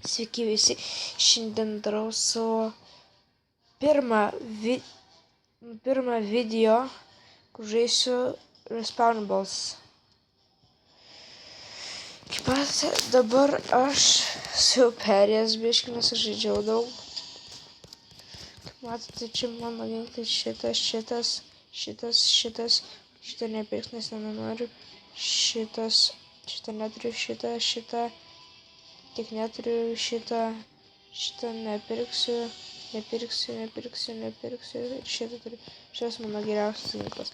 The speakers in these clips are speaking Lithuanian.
Sveiki visi, šiandien darau savo pirmą video, kur žaisiu Respawnables. Kaip matote, dabar aš esu perėjęs biškį, nes aš žaidžiau daug. Kaip matote, čia mano ginklai šitą nepirks, nes nenoriu. Šitą neturiu, šitą. Tik neturiu šitą nepirksiu. Ir šitą turiu. Šitas mano geriausias ginklas.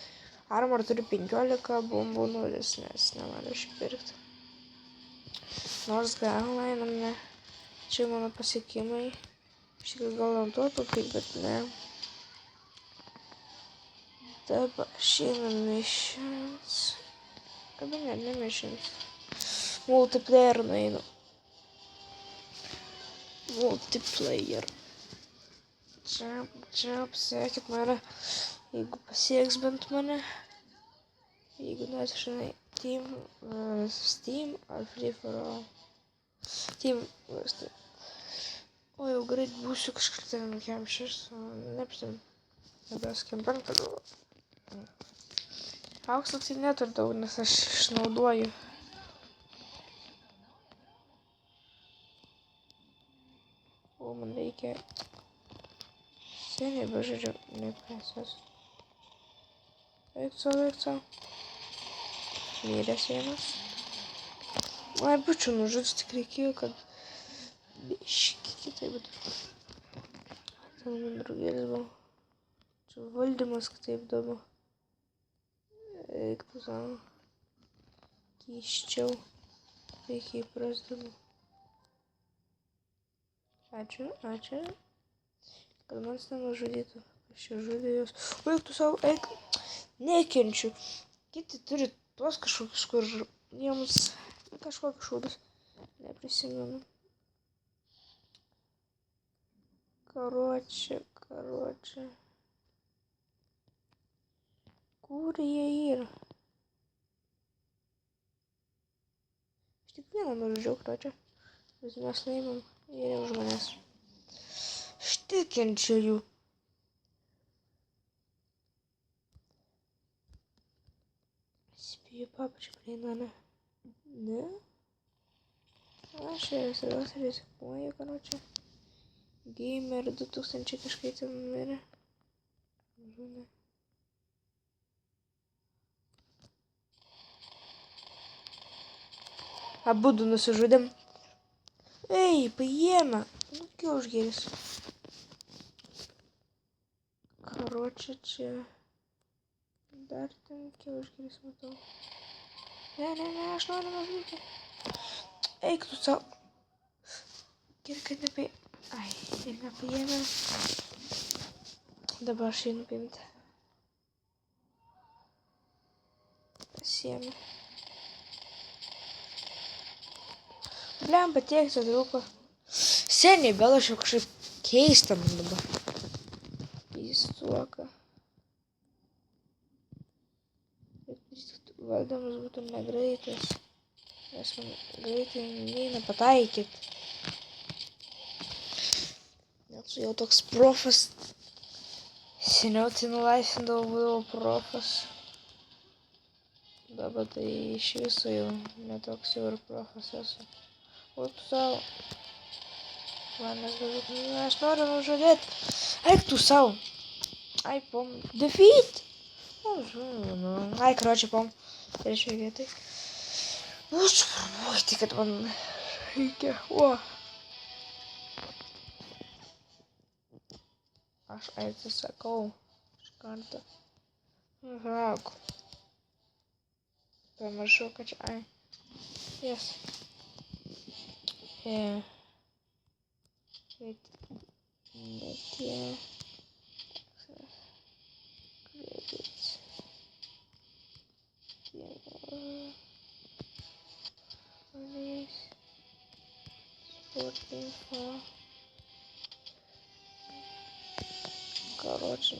Armor turiu 15, bombų 0, nes nenoriu šį pirkti. Nors gal einame. Čia mano pasiekimai. Iš tikrųjų gal ant to taupyti, bet ne. Dabar šiandien missions. Arba ne missions. Multiplayer nueinu. Multiplayer. Čia apsiekit mane, jeigu pasieks bent mane. Jeigu net žinai, Steam ar Free for All. Steam. O jau greit būsiu kažkaip ten kem 6, nepsim. Nebės kem 5 gal. Aukso tai neturiu daug, nes aš išnaudoju. O man reikia. Seniai bežaidžiu, nepresęs. Eik sau. Miręs vienas. Ai, būčiau nužudęs, tik reikėjo, kad biškį kitaip būtų. Ten man draugelis buvo. Čia valdymas kitaip dabar. Eik tu savo. Keiščiau. Reikia įprasdama. Ačiū. Kad manęs nenužudytų. Aš čia žudė jos. O eik tu savo, eik. Nekenčiu. Kiti turi tuos kažkokius, kur jiems kažkokius šūdus. Neprisimenu. Karočią. Kur jie yra? Aš tik vieną nužudžiau karočią. Bet mes laimam. Jie ne už manęs. Aš tikinčiu jų. Spėjau papačią prieina, ne? Ne? Aš visada rizikuoju, karočią. Gamer 2000 kažkaip ten mirė. Žūna. Abudu nusižudėm. Ei, paėmė. Nu, kiaušgeris. Karočią čia. Dar ten kiaušgeris matau. Ne, aš noriu nužudyti. Eik tu savo. Gerai, kad nepaėmė. Ai, ir nepaėmė. Dabar aš einu paimti. Pasiėmė. Blemba, tiek trūko. Seniai, bet aš jau kažkaip keista man dabar. Keistuoka. Valdomas būtų negreitas. Nes man greitai neina pataikyt. Net su jau toks profas. Seniau tai nulaisindavau, buvau profas. Dabar tai iš viso jau netoks jau ir profas esu. O tu savo. Manęs dabar. Aš noriu nužudėti. Eik tu savo. Ai, pom. Defeat. Ai, karočią, pom. Trečioj vietai. Aš formuoti, kad man reikia. O. Aš atsisakau. Iš karto. Rauk. Pamiršau, kad čia. Ai. Yes. Wait. Net tie. Credits. Release. Sport info. Короче,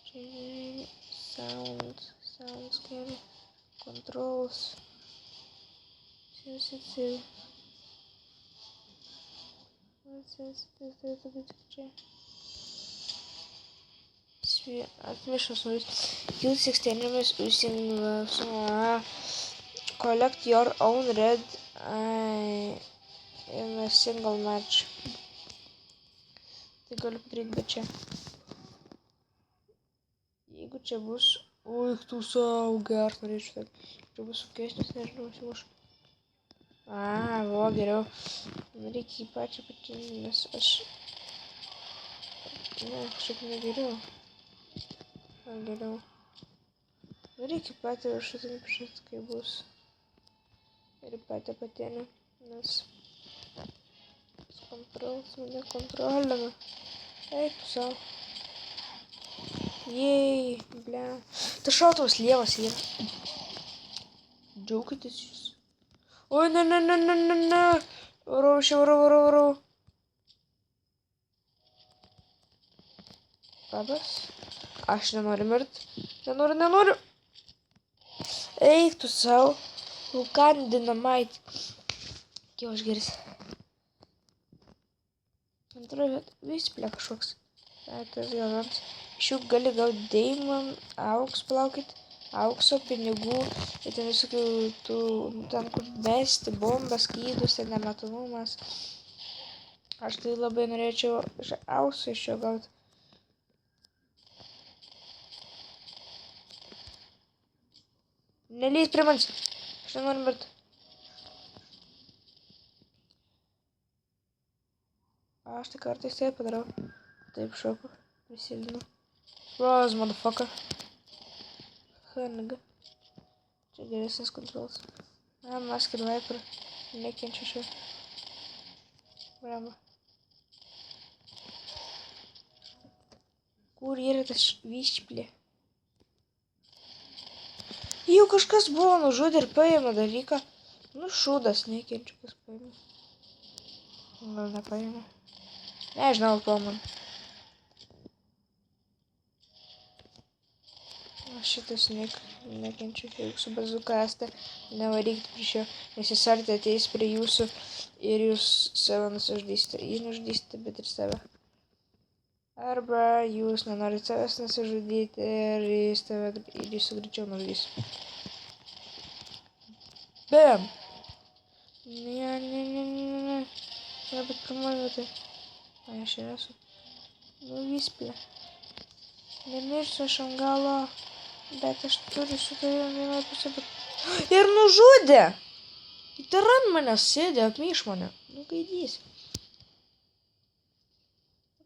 changing sound scan controls sensitive Tai turėtų būti čia. Atmišus nulis. Kill 6 enemies using collect your own red in a single match. Tai galiu padaryti, bet čia. Jeigu čia bus... Ui, tu savo gert norėčiau taip. Čia bus sunkesnis, nežinau, simuš. Vo, geriau. Reikia į pačią, nes aš... Ne, kažkaip negeriau. Geriau. Reikia patį viršutinį priešinti, kai bus. Ir patį patienį, nes... Kontrolas mane kontrolina. Eik tu savo. Jei, bля. Tas šautuvas lievas yra. Džiaukitės jūs. Oi, ne. Varau, varau. Labas. Aš nenoriu mirt. Nenoriu. Eik tu savo. Vulkan dinamite. Kiek aš geris. Antroji vieta. Vis bля kažkoks. Tas galvams. Iš jų gali gauti deimon, auks, palaukit, aukso, pinigų, ir ten visokių tų, ten kur mesti, bombas, skydus, ten nematomumas. Aš tai labai norėčiau aukso iš jo gauti. Nelys prie manęs. Aš nenoriu mirt. Aš tai kartais taip padarau. Taip šoku. Prisilinu. Rose, motherfucker. Hanga. Čia geresnis kontrolas. Mask ir Viper. Nekenčiu šio. Bravo. Kur yra tas vyšplė? Jau kažkas buvo nužudė ir paėmė dalyką. Nu šūdas, nekenčiu kas paėmė. Gal nepaėmė. Nežinau, ko man. Šitas nekenčiu, jeigu su bazuka esate, nevarykite prieš jo, nes jis arti ateis prie jūsų ir jūs save nusižudysite. Jį nužudysite, bet ir save. Arba jūs nenorite savęs nusižudyti ir jūsų greičiau nužudys. Bam! Ne. Bet pirmoji vieta. Aš ir esu. Nu visplė. Nemirsiu aš ant galo. Bet aš turiu su tavim vienoj pusė, bet... Ir nužudė! Ir ant manęs sėdė, apmyš mane. Nu, gaidys.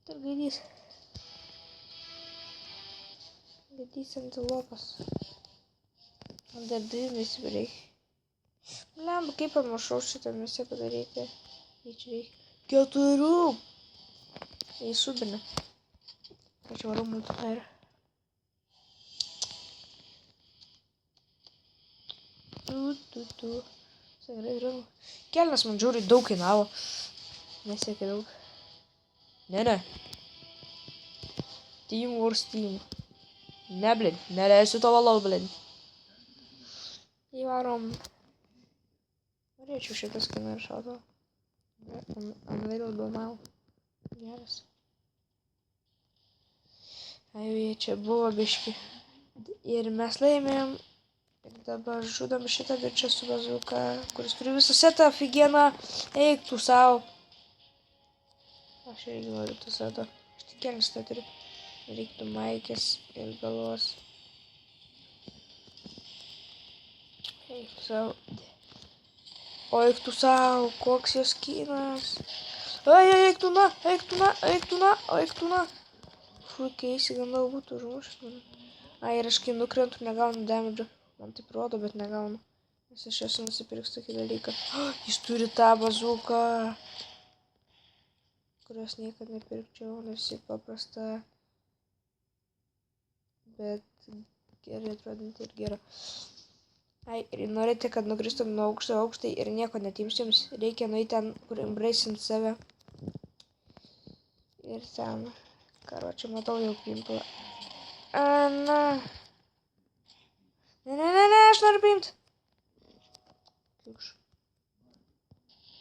Ir gaidys. Gaidys antilopas. Dar dvi visi reikia. Lemba, kaip pamašau šitą misiją padaryti. Čia reikia 4. Į subinę. Aš varu multiplayer. Kelnes man žiūri daug kainavo. Nesiekia daug. Ne. Team vs team. Ne, blin. Neleisiu tavo lau, blin. Įvarom. Norėčiau šitą skiną ir šaudo. Unavailable now. Geras. Jie čia buvo biški. Ir mes laimėjom. Ir dabar žudom šitą bičią su bazuka, kuris turi visą setą, aфиgeną. Eik tu savo. Aš irgi noriu tu setą. Aš tik kelnes tą turiu. Reiktų maikės ir galvos. Eik tu savo. O eik tu savo, koks jos skinas. Eik tu na. Fui, keisi, gandau būtų užmušęs mane. Ir aš kai nukrentu, negaunu damage. Man taip rodo, bet negaunu. Nes aš esu nusipirks tokį dalyką. Jis turi tą bazuką, kurios niekad nepirkčiau, nes ji paprasta. Bet gerai atrodinti ir gera. Ir norite, kad nukristum nuo aukšto aukštai ir nieko netims jums, reikia nueiti ten, kur embracint save. Ir ten. Karočią, matau jau pimplą. Na. Ne, aš noriu paimti. Kiukš.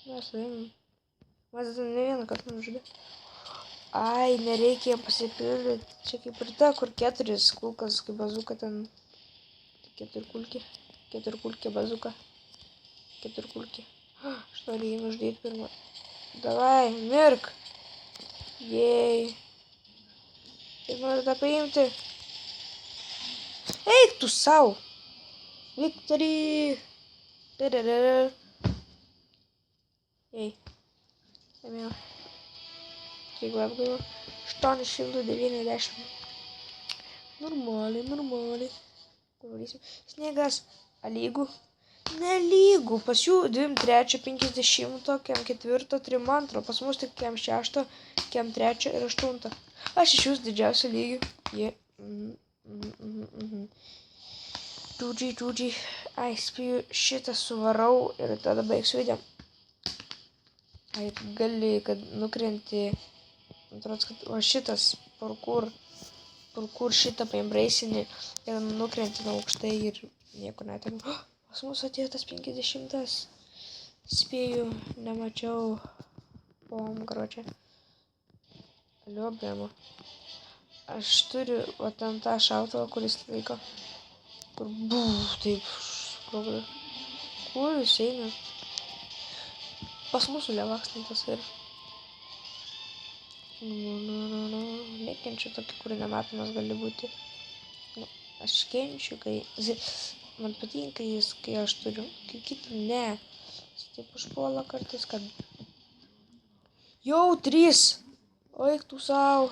Mes laimim. Mes ne vieną kartą nužudė. Ai, nereikia jam pasipildyti. Čia kaip ir ta, kur 4 kulkas, kaip bazuka ten. 4 kulkė. 4 kulkė bazuka. 4 kulkė. Aš noriu jį nužudyti pirmą. Davai, mirk. Jei. Ir noriu tą paimti. Eik tu sau. Victory. Ei. Ėmėjau. Jeigu apgaivo. 890. Normaliai. Pavarysim. Sniegas. Lygų. Nelygų. Pas jų 2, 3, 50, kem 4, 3, 2. Pas mus tik kem 6, kem 3 ir 8. Aš iš jūs didžiausią lygį. Jie. Džiūdžiai. Ai, spėjau šitą suvarau ir tada baigsiu video. Ai, gali, kad nukrenti. Atrodo, kad o šitas parkour šitą paimbraisini ir nukrenti nuo aukštai ir nieko netariu. Pas mus atėjo tas 50. Spėjau, nemačiau. Karočią. Liuobėmu. Aš turiu o ten tą šautuvą, kuris laiko. Kur taip sprogė. Kur jūs eina? Pas mūsų levaksnintas ir. Nekenčiu tokį, kurį nematomas gali būti. Aš kenčiu, kai... Man patinka jis, kai aš turiu. Kai kiti ne. Jis taip užpuola kartais, kad... Jau 3! O eik tu sau.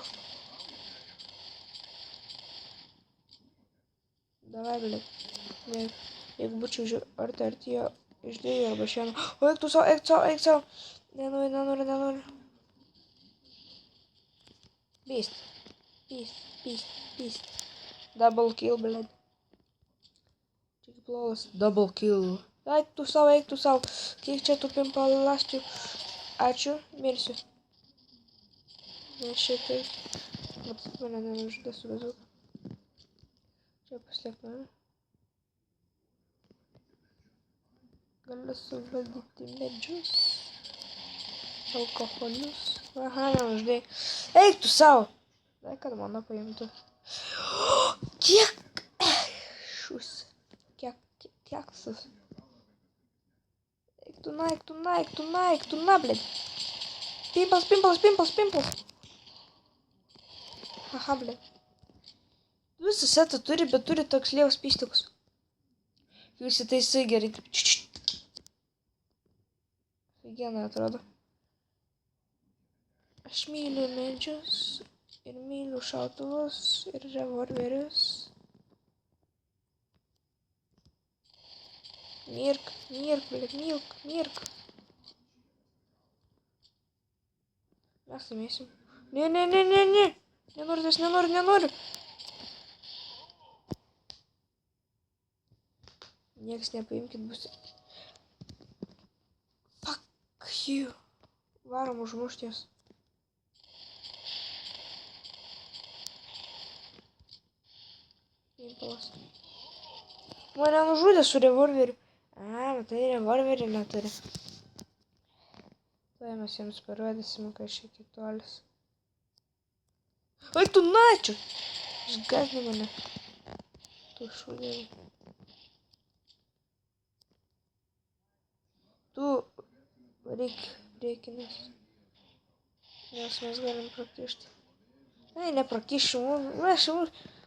Davai, blėt. Jeigu būčiau arti iš 2 arba 1. O eik tu sau. Nenori. Beast. Double kill, blėt. Čia kaip lolas. Double kill. Eik tu sau. Kiek čia tų pimpalasčių. Ačiū, mirsiu. Ne šitai. Matot, mane nenužudė su bazuka. Čia paslėpti mane. Galiu suvaldyti medžius. Alkoholius. Aha, nenužudai. Eik tu sau. Dai, kad mano paimtų. Kiek? Šus. Kiek sus. Eik tu na, blėt. Pimples. Aha, blėt. Visą setą turi, bet turi toks lievas pystikus. Jūs įtaisai gerai. Higiena atrodo. Aš myliu medžius ir myliu šautuvus ir revolverius. Mirk, blėt. Mes laimėsim. Ne. Nenoriu. Niekas nepaimkit bus. Fuck you. Varom užmušties. Impalas. Mane nužudė su revolveriu. Matai, revolverį neturi. Tai mes jiems parodysime, kad šiek tiek tolis. Oi, tu načiu! Išgazdini mane. Tu šūdėjai. Tu reikinis. Nes mes galim prakišti. Ai, neprakišiu.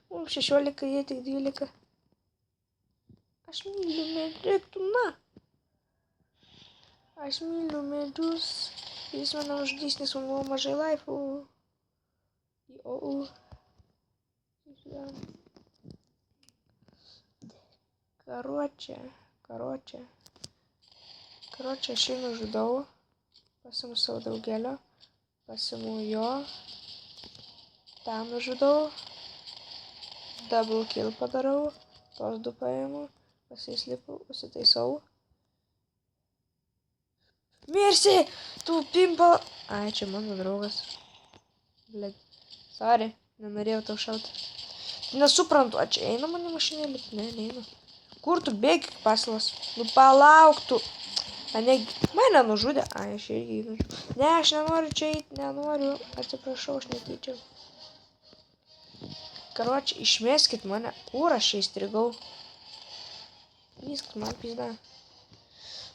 Mums 16, jie tik 12. Aš myliu medžius. Aš myliu medžius. Jis mane uždys, nes man buvo mažai laifų. Karočią. Aš jį nužudau. Pasimu savo daugelio. Pasimu jo. Tą nužudau. Double kill padarau. Tos 2 paimu. Pasislipu. Pasitaisau. Mirsi! Tu pimpa! Ai, čia mano draugas. Blėt. Sorry. Nenorėjau tau šauti. Nesuprantu. Čia eina mane mašinėlė? Ne, neina. Kur tu bėgi, pasilas? Nu palauk tu. A ne, mane nužudė. Ai, aš irgi jį nužudžiau. Ne, aš nenoriu čia eiti, nenoriu. Atsiprašau, aš netyčiau. Karoči, išmeskit mane. Kur aš čia įstrigau? Viskas man pizda.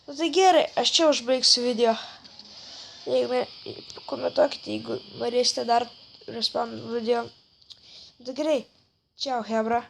Nu tai gerai, aš čia užbaigsiu video. Jeigu komentuokite, jeigu norėsite dar respawn video. Tai gerai. Čiau, hebra.